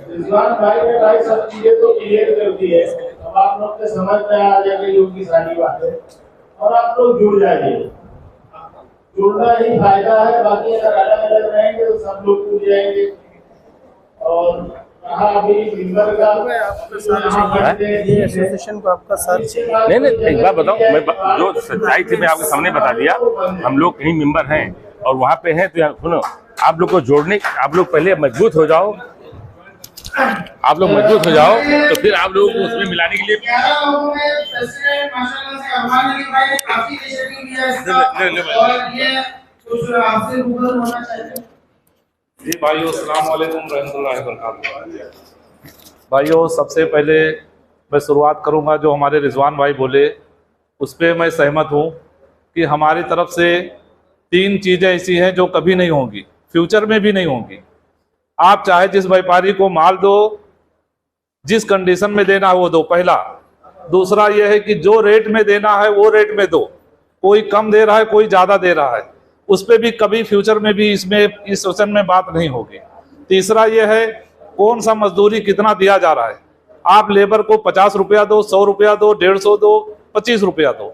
रिजवान भाई ने भाई सब चीजें तो क्लियर कर दी है। अब आप लोग के समझ में आ जाएगी उनकी सारी बातें और आप लोग जुड़ जाइए। जुड़ना ही फायदा है, बाकी अगर अलग अलग रहेंगे तो सब लोग जुड़ जाएंगे। और अभी मेंबर का ये एसोसिएशन को आपका साथ नहीं, एक बात बताऊं, मैं जो सच्चाई थी मैं आपके सामने बता दिया। हम लोग कहीं मेंबर हैं और वहाँ पे हैं, तो सुनो, आप लोग को जोड़ने, आप लोग पहले मजबूत हो जाओ, आप लोग मजबूत हो जाओ तो फिर आप लोगों को उसमें मिलाने के लिए जी भाइयों, अस्सलाम वालेकुम रहमतुल्लाहि व बरकातहू। भाइयों, सबसे पहले मैं शुरुआत करूंगा जो हमारे रिजवान भाई बोले उस पर मैं सहमत हूं कि हमारी तरफ से 3 चीज़ें ऐसी हैं जो कभी नहीं होंगी, फ्यूचर में भी नहीं होंगी। आप चाहे जिस व्यापारी को माल दो, जिस कंडीशन में देना है वो दो, पहला। दूसरा यह है कि जो रेट में देना है वो रेट में दो, कोई कम दे रहा है कोई ज़्यादा दे रहा है, उस पर भी कभी फ्यूचर में भी इसमें इस सेशन में बात नहीं होगी। तीसरा यह है कौन सा मजदूरी कितना दिया जा रहा है। आप लेबर को 50 रुपया दो, 100 रुपया दो, 150 दो, 25 रुपया दो।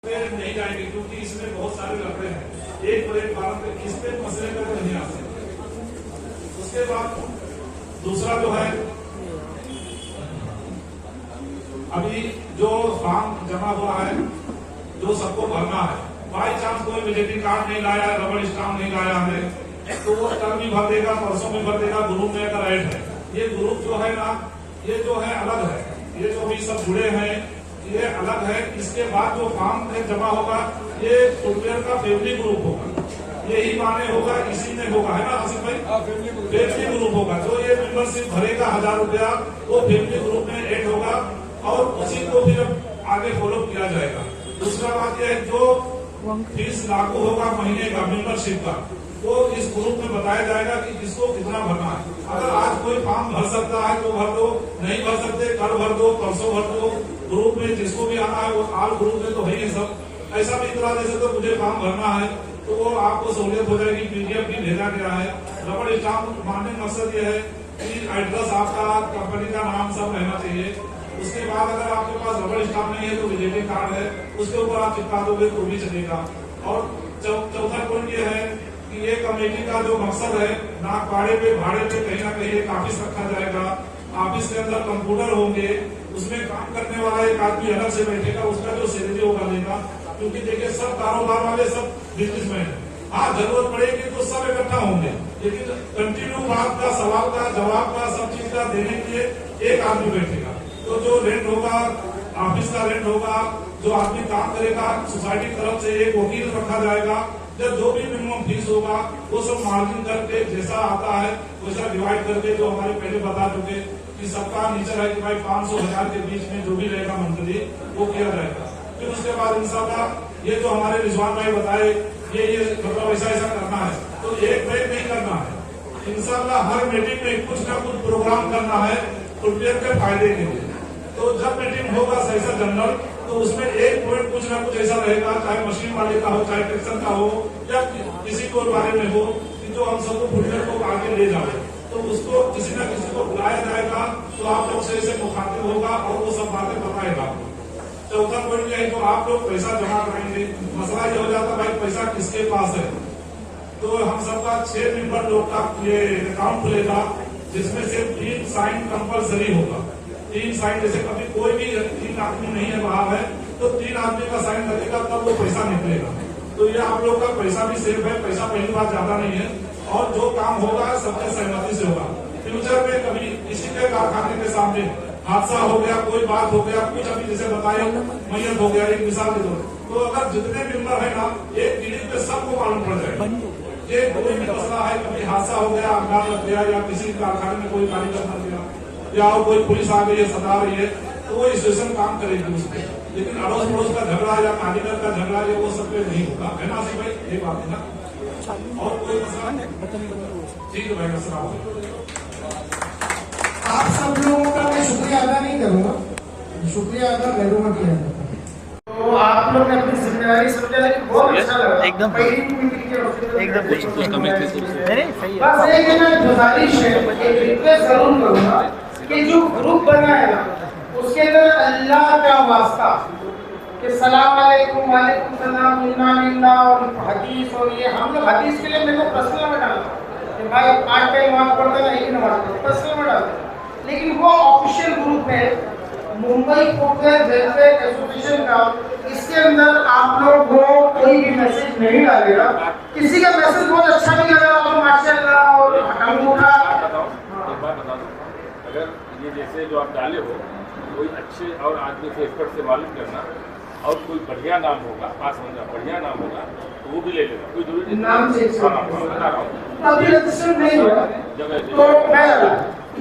नहीं जाएंगे क्योंकि इसमें बहुत सारे लफड़े हैं। एक बड़े बात इस पे मसले पर नहीं आ सकते। उसके बाद दूसरा जो है, अभी जो फॉर्म जमा हुआ है जो सबको भरना है, बाई चांस कोई विजिटिंग कार्ड नहीं लाया, रबड़ स्टाम्प नहीं लाया है, तो वो कल भी भर देगा, परसों भी भर देगा। ग्रुप में अगर ऐड है, ये ग्रुप जो है ना, ये जो है अलग है, ये जो भी सब जुड़े हैं ये अलग है। इसके बाद जो फॉर्म जमा होगा ये फुटवेयर का फैमिली ग्रुप होगा, यही माने होगा, इसी में होगा, है ना आसिफ भाई? फैमिली ग्रुप होगा। जो ये मेंबरशिप भरेगा 1000 रुपया, वो फैमिली ग्रुप में ऐड होगा और उसी को फिर आगे फॉलो किया जाएगा। दूसरा बात यह है, जो फीस लागू होगा महीने का मेंबरशिप का, तो इस ग्रुप में बताया जाएगा कि किसको कितना भरना है। अगर आज कोई फॉर्म भर सकता है तो भर दो, नहीं भर सकते कल भर दो, परसों भर दो। ग्रुप में जिसको भी आना है वो आल ग्रुप में तो है ही सब। ऐसा भी इतना दे सकते मुझे फॉर्म भरना है तो वो आपको सहूलियत हो जाएगी। पीडीएफ भी भेजा गया है। रबड़ स्टाम्प मानने का मकसद ये है कि एड्रेस आपका, कंपनी का नाम सब रहना चाहिए। उसके बाद अगर आपके पास रबड़ स्टाम्प नहीं है तो विजिटिंग कार्ड है, उसके ऊपर आप चिपका दोगे तो भी चलेगा। और चौथा पॉइंट ये है कि ये कमेटी का जो मकसद है, ना भाड़े पे कहीं ना कहीं एक ऑफिस रखा जाएगा। ऑफिस के अंदर कंप्यूटर होंगे, उसमें काम करने वाला एक आदमी अलग से बैठेगा, उसका जो सैलरी होगा देगा। क्योंकि देखिए सब कारोबार वाले सब बिजनेसमैन है। हाँ, जरूरत पड़ेगी तो सब इकट्ठा होंगे, लेकिन कंटिन्यू बात का, सवाल का, जवाब का, सब चीज का देने के लिए एक आदमी बैठेगा। तो जो रेंट होगा, ऑफिस का रेंट होगा, जो आदमी काम करेगा, सोसाइटी की तरफ से एक वकील रखा जाएगा। जब जो भी मिनिमम फीस होगा वो सब मार्जिन करके जैसा आता है वैसा डिवाइड करके, जो हमारे पहले बता चुके कि सबका नेचर है कि भाई 500-1000 के बीच में जो भी रहेगा मंथली वो किया जाएगा। फिर उसके बाद इंशाल्लाह ये जो हमारे रिजवान भाई बताए ये मतलब ऐसा करना है, तो एक ब्रेक नहीं करना है। इंशाल्लाह हर मीटिंग में कुछ ना कुछ प्रोग्राम करना है फुटवेयर के फायदे के लिए। तो जब मीटिंग होगा सेशन जनरल, तो उसमें एक पॉइंट कुछ ना कुछ ऐसा रहेगा, चाहे मशीन वाले का हो, चाहे ट्रैक्टर का हो, या किसी को बारे में हो, कि जो हम सबको फुटवेयर को आगे ले जाए। तो उसको किसी न किसी को बुलाया जाएगा, तो आप लोग से मुखातिब होगा और वो सब बातें बताएगा। चौथा पॉइंट यह है, तो आप लोग पैसा जमा कराएंगे। मसला ये हो जाता भाई पैसा किसके पास है, तो हम सबका 6 मेंबर लोग का ये अकाउंट खुलेगा, जिसमें से 3 साइन कंपलसरी होगा। 3 साइन, जैसे कभी कोई भी 3 आदमी नहीं है बाहर है तो 3 आदमी का साइन लगेगा, तब वो पैसा निकलेगा। तो ये आप लोग का पैसा भी सेफ है, पैसा पहली बार ज्यादा नहीं है, और जो काम होगा सबके सहमति से होगा। फ्यूचर में कभी किसी के कारखाने के सामने हादसा हो गया, कोई बात हो गया, कुछ अभी जैसे बताया मैयत हो गया, एक मिसाल दे दो, तो अगर जितने मेंबर है ना, एक क्लिक पे सबको मालूम पड़ जाएगा। ये कोई भी मसला है, कभी हादसा हो गया, आग लग गया, या किसी कारखाने में कोई कारीगर मर गया, या कोई पुलिस आ गई है, सता रही है, तो वो स्टेशन काम करेगी उसमें। लेकिन अड़ोस पड़ोस का झगड़ा या कारीगर का झगड़ा ये वो सब पे नहीं होगा, है ना भाई? ये बात है ना। और कोई मसला ठीक है भाई, अस्सलाम। आप सब लोगों का मैं शुक्रिया अदा नहीं करूंगा, शुक्रिया अदा घरों में किया जाता है। तो आप लोग ने अपनी जिम्मेदारी समझा, लेकिन बहुत अच्छा लगा एकदम एकदम नहीं सही है। बस एक है ना गुजारिश है, एक रिक्वेस्ट जरूर करूंगा कि जो ग्रुप बना है ना उसके अंदर अल्लाह का वास्ता कि सलाम अलैकुम वालेकुम सलाम इन्ना लिल्लाह और हदीस और ये हम लोग हदीस के लिए मेरे को पर्सनल में डालते कि भाई 8 टाइम नमाज पढ़ते ना एक नमाज पढ़ते पर्सनल में डालते, लेकिन वो ऑफिशियल ग्रुप है मुंबई फुटवेयर वेलफेयर एसोसिएशन का, इसके अंदर आप लोग को कोई भी मैसेज नहीं डालेगा। किसी का मैसेज बहुत अच्छा भी लगा तो माशाल्लाह और अंगूठा एक बात बता दो, अगर ये जैसे जो आप डाले हो कोई अच्छे और आदमी से एक्सपर्ट से मालूम करना और कोई बढ़िया नाम होगा, पास होगा बढ़िया नाम होगा तो वो भी ले लेना, कोई जरूरी नहीं नाम से बता रहा हूँ अभी रजिस्टर नहीं हुआ तो मैं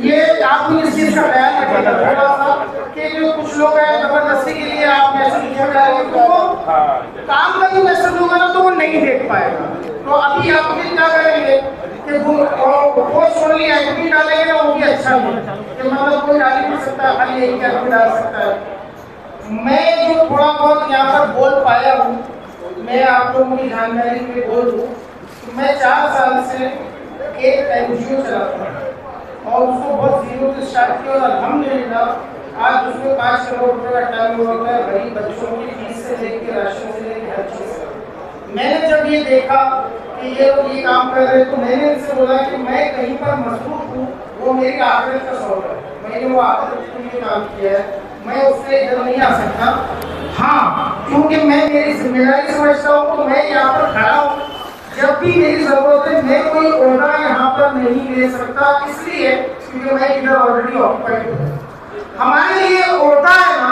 ये आपको इस चीज का ख्याल रखना थोड़ा सा कि जो कुछ लोग हैं जबरदस्ती के लिए आप मैसेज दिया करेंगे तो वो काम का भी मैसेज होगा ना तो वो नहीं देख पाएगा। तो अभी आप क्या करेंगे कि वो सोनली एडमिट डालेंगे ना वो भी अच्छा नहीं कि मतलब कोई डाल नहीं सकता, खाली एक एडमिट डाल सकता है। मैं जो थोड़ा बहुत यहाँ पर बोल पाया हूँ, मैं आप लोगों की जानकारी में बोल दूँ, मैं 4 साल से एक एनजीओ चलाता हूँ और उसको बहुत जीरो से स्टार्ट किया और अल्हम्दुलिल्लाह आज उसमें 5 करोड़ रुपए का टर्न ओवर है, गरीब बच्चों की फीस से लेकर राशन से लेकर हर चीज। मैंने जब ये देखा कि ये काम कर रहे तो मैंने इनसे बोला कि मैं कहीं पर मसरूफ हूँ, वो मेरी आखिरत का सवाल है, मैंने वो आखिरत के लिए काम किया है, मैं उससे इधर नहीं आ सकता। हाँ, क्योंकि मैं मेरी जिम्मेदारी समझता हूँ तो मैं यहाँ पर खड़ा हूँ, जब भी मेरी जरूरत है मैं कोई ओहदा यहाँ पर नहीं ले सकता, इसलिए क्योंकि मैं इधर ऑलरेडी ऑक्यूपाइड हूँ। हमारे लिए ओहदा है ना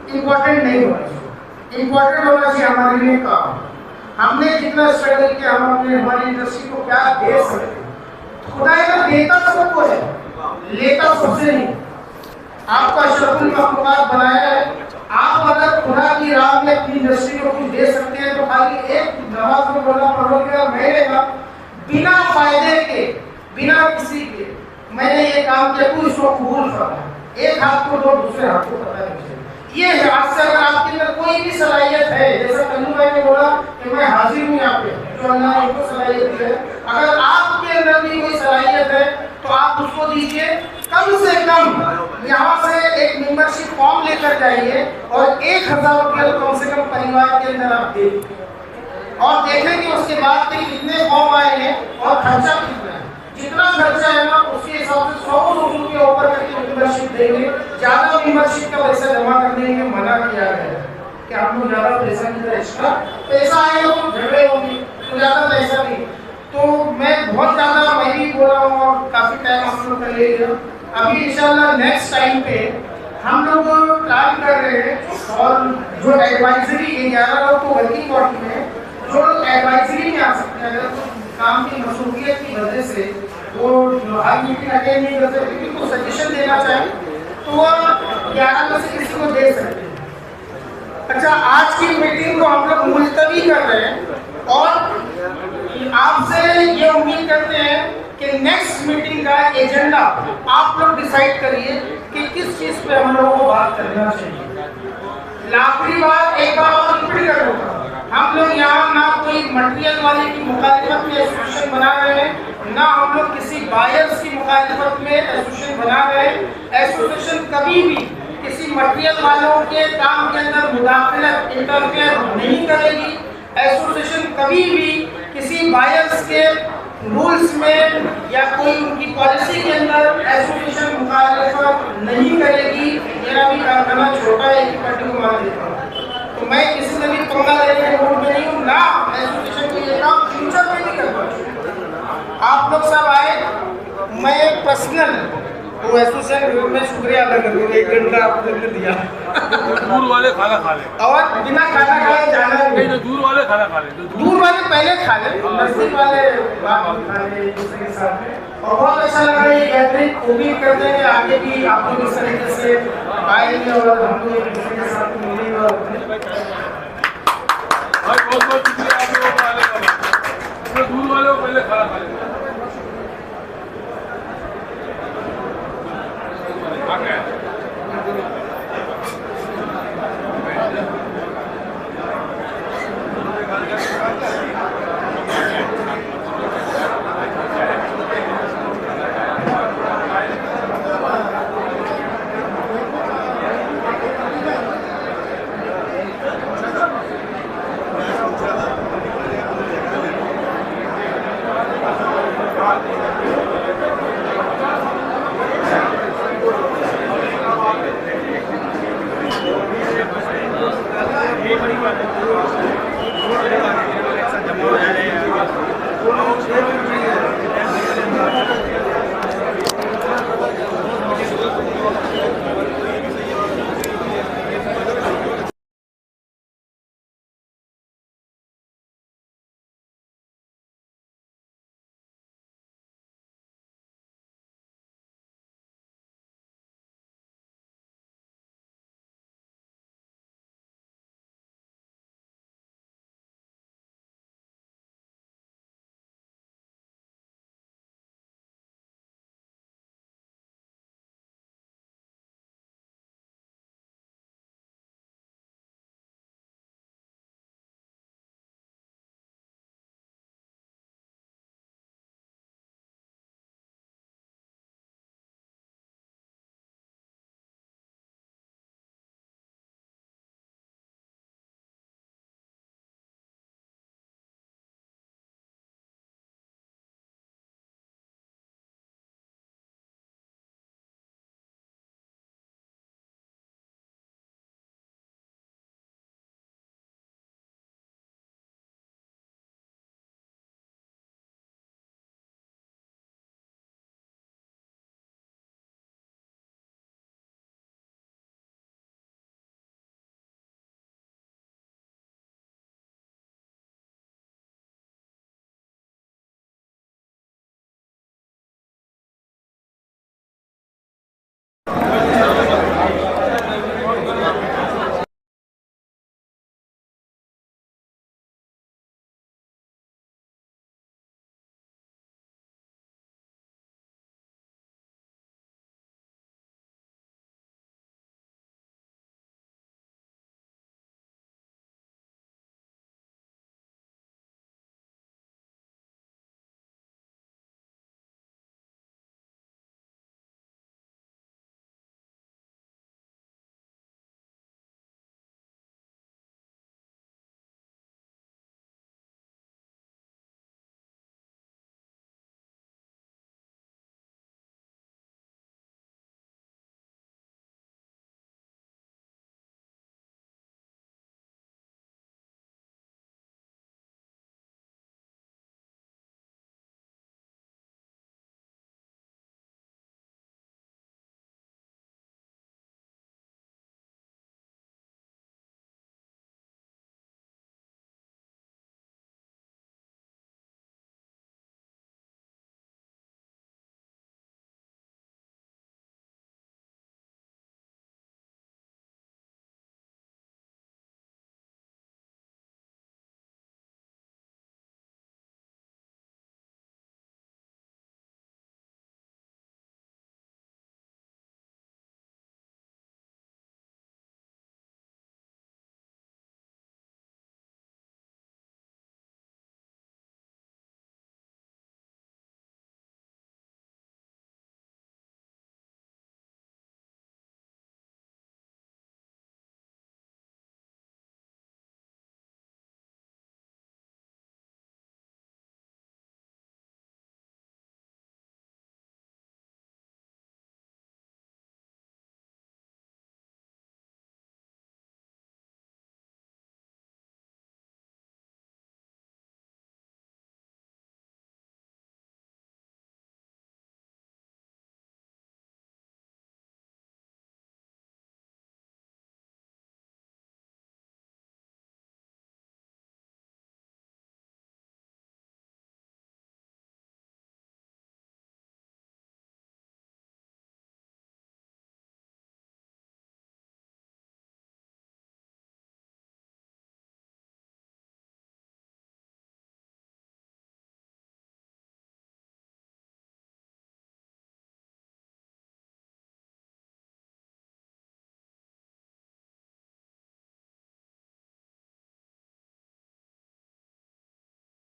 इम्पोर्टेंट नहीं होना चाहिए, इम्पोर्टेंट होना चाहिए हमारे लिए काम। हमने जितना स्ट्रगल किया हम अपने हमारी इंडस्ट्री को क्या दे सकते। खुदा अगर देता सबको है, लेता सबसे नहीं। आपको अशरफुल मखलूकात बनाया है, आप अगर खुदा की राह में अपनी इंडस्ट्री को कुछ दे सकते हैं तो खाली एक नमाज में बोलना पढ़ोगे और मैं बिना फायदे के बिना किसी के मैंने ये काम किया तो इसको कबूल करना, एक हाथ को दो दूसरे हाथ को पता नहीं चले। ये हाथ से अगर आपके अंदर कोई भी सलाहियत है, जैसा कन्नू भाई ने बोला कि मैं हाजिर हूँ यहाँ पे, जो अल्लाह ने इनको सलाहियत दी है, अगर आपके अंदर भी कोई सलाहियत है तो आप उसको दीजिए। कम से कम यहाँ से एक मेंबरशिप फॉर्म लेकर जाइए और 1000 रुपये कम से कम परिवार के अंदर आप दे और देखेंगे उसके बाद कि कितने फॉर्म आए हैं और खर्चा कितना है। जितना खर्चा है ना उसके हिसाब से 100 रुपये ऊपर करके मेंबरशिप देंगे, ज्यादा मेंबरशिप का पैसा जमा करने में मना किया गया है कि आप लोग ज्यादा पैसा नहीं, एक्स्ट्रा पैसा आएगा तो झगड़े होंगे तो ज्यादा पैसा नहीं। तो मैं बहुत ज्यादा मैं भी बोल रहा हूँ और काफी टाइम हम लोग कर ले लिया। अभी इंशाल्लाह नेक्स्ट टाइम पे हम लोग प्लान कर रहे हैं और जो एडवाइजरी 11 लोग तो वर्किंग बॉडी में जो एडवाइजरी में आ सकते हैं, अगर काम की मसरूफियत की वजह से वो हर मीटिंग अटेंड नहीं कर सकते, किसी को सजेशन देना चाहें तो वो 11 में से किसी को दे सकते हैं। अच्छा, आज की मीटिंग को हम लोग मुलतवी कर रहे हैं और आपसे ये उम्मीद करते हैं कि नेक्स्ट मीटिंग का एजेंडा आप लोग डिसाइड करिए कि किस चीज पे हम लोगों को बात करना चाहिए। आखिरी बात एक बार और रिपीट कर दूंगा, हम लोग यहाँ ना कोई मटेरियल वाले की मुखालिफत में एसोसिएशन बना रहे हैं, ना हम लोग किसी बायर्स की मुखालिफत में एसोसिएशन बना रहे हैं। एसोसिएशन कभी भी किसी मटेरियल वालों के काम के अंदर मुदाखलत इंटरफेयर नहीं करेगी। एसोसिएशन कभी भी किसी बायर्स के रूल्स में या कोई उनकी पॉलिसी के अंदर एसोसिएशन मुखालिफत नहीं करेगी। मेरा भी कारखाना छोटा है, एक पार्टी को मान देता हूँ, तो मैं किसी से भी पंगा लेने के मूड में नहीं हूँ, ना एसोसिएशन को ये काम फ्यूचर में नहीं करना। आप लोग सब आए, मैं पर्सनल तो एसोसिएशन में शुक्रिया अदा कर दूँगा, 1 घंटा आपको दिया। दूर वाले खाना खा ले और बिना खाना खाए जाना नहीं, तो दूर वाले खाना खा ले, दूर वाले पहले खा ले, नजदीक वाले बाद में खा ले दूसरे के साथ। और बहुत अच्छा लगा ये गैदरिंग, उम्मीद करते हैं आगे भी आप लोग इस तरीके से आएंगे और हम लोग एक दूसरे के साथ मिलेंगे। और बहुत बहुत शुक्रिया आप लोगों को आने का। दूर वाले को पहले खाना खा ले।